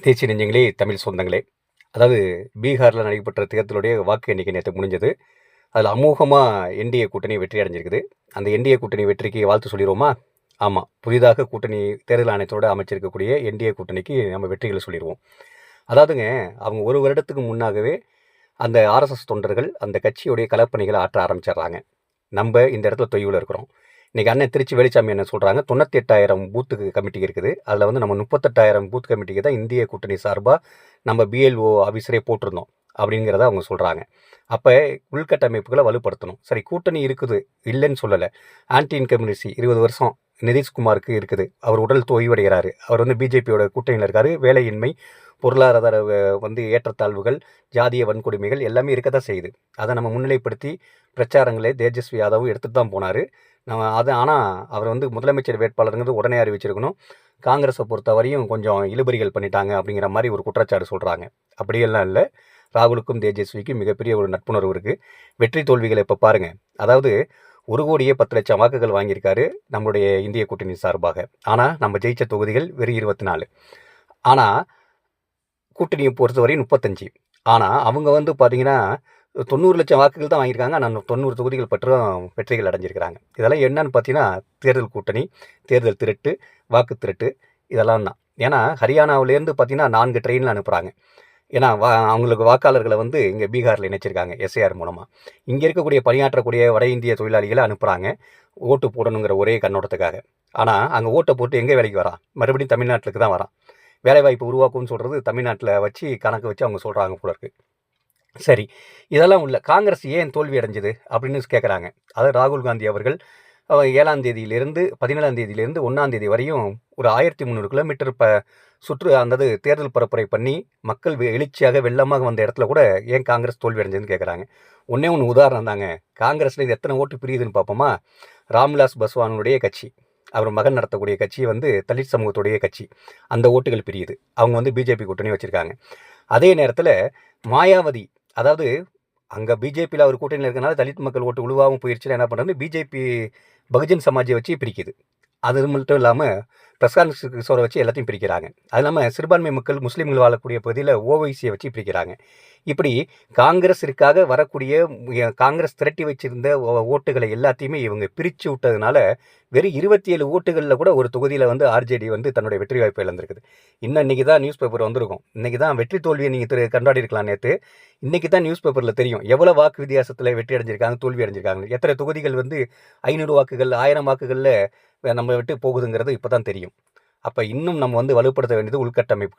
தேசிய நெஞ்சங்களே, தமிழ் சொந்தங்களே, அதாவது பீகாரில் நடைபெற்ற தேர்தலுடைய வாக்கு எண்ணிக்கை நேற்று முடிஞ்சது. அதில் அமோகமாக என்டிஏ கூட்டணி வெற்றி அடைஞ்சிருக்குது. அந்த என்டிஏ கூட்டணி வெற்றிக்கு வாழ்த்து சொல்லிடுவோமா? ஆமாம், புதிதாக கூட்டணி தேர்தல் ஆணையத்தோடு அமைச்சிருக்கக்கூடிய என்டிஏ கூட்டணிக்கு நம்ம வெற்றிகளை சொல்லிடுவோம். அதாவதுங்க, அவங்க ஒரு வருடத்துக்கு முன்னாகவே அந்த ஆர்எஸ்எஸ் தொண்டர்கள் அந்த கட்சியுடைய கலப்பணிகளை ஆற்ற ஆரம்பிச்சிடுறாங்க. நம்ம இந்த இடத்துல தொய்வில் இருக்கிறோம். இன்றைக்கி அண்ணன் திருச்சி வேலுச்சாமி என்ன சொல்கிறாங்க, 98,000 பூத்துக்கு கமிட்டி இருக்குது. அதில் வந்து நம்ம 38,000 பூத் கமிட்டிக்கு தான் இந்திய கூட்டணி சார்பாக நம்ம பிஎல்ஓ ஆஃபீஸரே போட்டிருந்தோம் அப்படிங்கிறத அவங்க சொல்கிறாங்க. அப்போ உள்கட்டமைப்புகளை வலுப்படுத்தணும். சரி, கூட்டணி இருக்குது, இல்லைன்னு சொல்லலை. ஆன்டி இன்கமினிசி 20 வருஷம் நிதிஷ்குமாருக்கு இருக்குது. அவர் உடல் தொய்வடைகிறாரு. அவர் வந்து பிஜேபியோட கூட்டணியில் இருக்கார். வேலையின்மை, பொருளாதார வந்து ஏற்றத்தாழ்வுகள், ஜாதிய வன்கொடுமைகள் எல்லாமே இருக்க தான் செய்யுது. அதை நம்ம முன்னிலைப்படுத்தி பிரச்சாரங்களை தேஜஸ்வி யாதவும் எடுத்துகிட்டு தான் போனார். ஆனால் அவர் வந்து முதலமைச்சர் வேட்பாளருங்கிறது உடனே அறிவிச்சிருக்கணும். காங்கிரஸை பொறுத்தவரையும் கொஞ்சம் இழுபறிகள் பண்ணிட்டாங்க அப்படிங்கிற மாதிரி ஒரு குற்றச்சாட்டு சொல்கிறாங்க. அப்படியெல்லாம் இல்லை. ராகுலுக்கும் தேஜஸ்விக்கும் மிகப்பெரிய ஒரு நட்புணர்வு இருக்குது. வெற்றி தோல்விகளை இப்போ பாருங்கள். அதாவது 1,10,00,000 வாக்குகள் வாங்கியிருக்காரு நம்மளுடைய இந்திய கூட்டணி சார்பாக. ஆனால் நம்ம ஜெயிச்ச தொகுதிகள் வெறும் 24. ஆனால் கூட்டணியை பொறுத்தவரை 35. ஆனால் அவங்க வந்து பார்த்தீங்கன்னா 90 லட்சம் வாக்குகள் தான் வாங்கியிருக்காங்க. ஆனால் 90 தொகுதிகள் பற்றும் வெற்றிகள் அடைஞ்சிருக்கிறாங்க. இதெல்லாம் என்னன்னு பார்த்தீங்கன்னா தேர்தல் கூட்டணி, தேர்தல் திருட்டு, வாக்கு திருட்டு, இதெல்லாம் தான். ஏன்னா ஹரியானாவிலேருந்து பார்த்தீங்கன்னா 4 ட்ரெயினில் அனுப்புகிறாங்க. ஏன்னா அவங்களுக்கு வாக்காளர்களை வந்து இங்கே பீகாரில் இணைச்சிருக்காங்க எஸ்ஐஆர் மூலமாக. இங்கே இருக்கக்கூடிய பணியாற்றக்கூடிய வட இந்திய தொழிலாளிகளை அனுப்புகிறாங்க ஓட்டு போடணுங்கிற ஒரே கண்ணோட்டத்துக்காக. ஆனால் அங்கே ஓட்டை போட்டு எங்கே வேலைக்கு வரான்? மறுபடியும் தமிழ்நாட்டுக்கு தான் வரான். வேலைவாய்ப்பு உருவாக்கும்னு சொல்கிறது தமிழ்நாட்டில் வச்சு கணக்கு வச்சு அவங்க சொல்கிறாங்க போல இருக்குது. சரி, இதெல்லாம் உள்ள காங்கிரஸ் ஏன் தோல்வி அடைஞ்சது அப்படின்னு கேட்குறாங்க. அதாவது ராகுல் காந்தி அவர்கள் 7ஆம் தேதியிலிருந்து 17ஆம் தேதியிலிருந்து 1ஆம் தேதி வரையும் ஒரு 1300 கிலோமீட்டர் சுற்று அந்த தேர்தல் பரப்புரை பண்ணி மக்கள் எழுச்சியாக வெள்ளமாக வந்த இடத்துல கூட ஏன் காங்கிரஸ் தோல்வி அடைஞ்சதுன்னு கேட்குறாங்க. ஒன்றே ஒன்று உதாரணம் தாங்க. காங்கிரஸில் இது எத்தனை ஓட்டு பிரியுதுன்னு பார்ப்போமா? ராம்விலாஸ் பாஸ்வானுடைய கட்சி, அவர் மகன் நடத்தக்கூடிய கட்சி வந்து தலித் சமூகத்துடைய கட்சி. அந்த ஓட்டுகள் பிரியுது. அவங்க வந்து பிஜேபி கூட்டணி வச்சுருக்காங்க. அதே நேரத்தில் மாயாவதி, அதாவது அங்கே பிஜேபியில் அவர் கூட்டணியில் இருக்கனால தலித் மக்கள் ஓட்டு உழுவாகவும் போயிடுச்சுன்னா என்ன பண்ணுறது, பிஜேபி பகுஜன் சமாஜை வச்சு பிரிக்குது. அது மட்டும் இல்லாமல் பிரசாந்த் கிஷோரை வச்சு எல்லாத்தையும் பிரிக்கிறாங்க. அது இல்லாமல் சிறுபான்மை மக்கள் முஸ்லீம்கள் வாழக்கூடிய பகுதியில் ஓவைசியை வச்சு பிரிக்கிறாங்க. இப்படி காங்கிரஸிற்காக வரக்கூடிய காங்கிரஸ் திரட்டி வச்சிருந்த ஓட்டுகளை எல்லாத்தையுமே இவங்க பிரித்து விட்டதுனால வெறும் 27 ஓட்டுகளில் கூட ஒரு தொகுதியில் வந்து ஆர்ஜேடி வந்து தன்னுடைய வெற்றி வாய்ப்பை இழந்திருக்குது. இன்றைக்கி தான் நியூஸ் பேப்பர் வந்திருக்கும். இன்றைக்கி தான் வெற்றி தோல்வியை நீங்கள் கொண்டாடி இருக்கலாம். நேற்று இன்றைக்கி தான் நியூஸ் பேப்பரில் தெரியும் எவ்வளோ வாக்கு வித்தியாசத்தில் வெற்றி அடைஞ்சிருக்காங்க, தோல்வி அடைஞ்சிருக்காங்க. எத்தனை தொகுதிகள் வந்து 500 வாக்குகள் 1000 வாக்குகளில் நம்ம விட்டு போகுதுங்கிறது இப்போ தான் தெரியும். அப்போ இன்னும் நம்ம வந்து வலுப்படுத்த வேண்டியது உள்கட்டமைப்பு.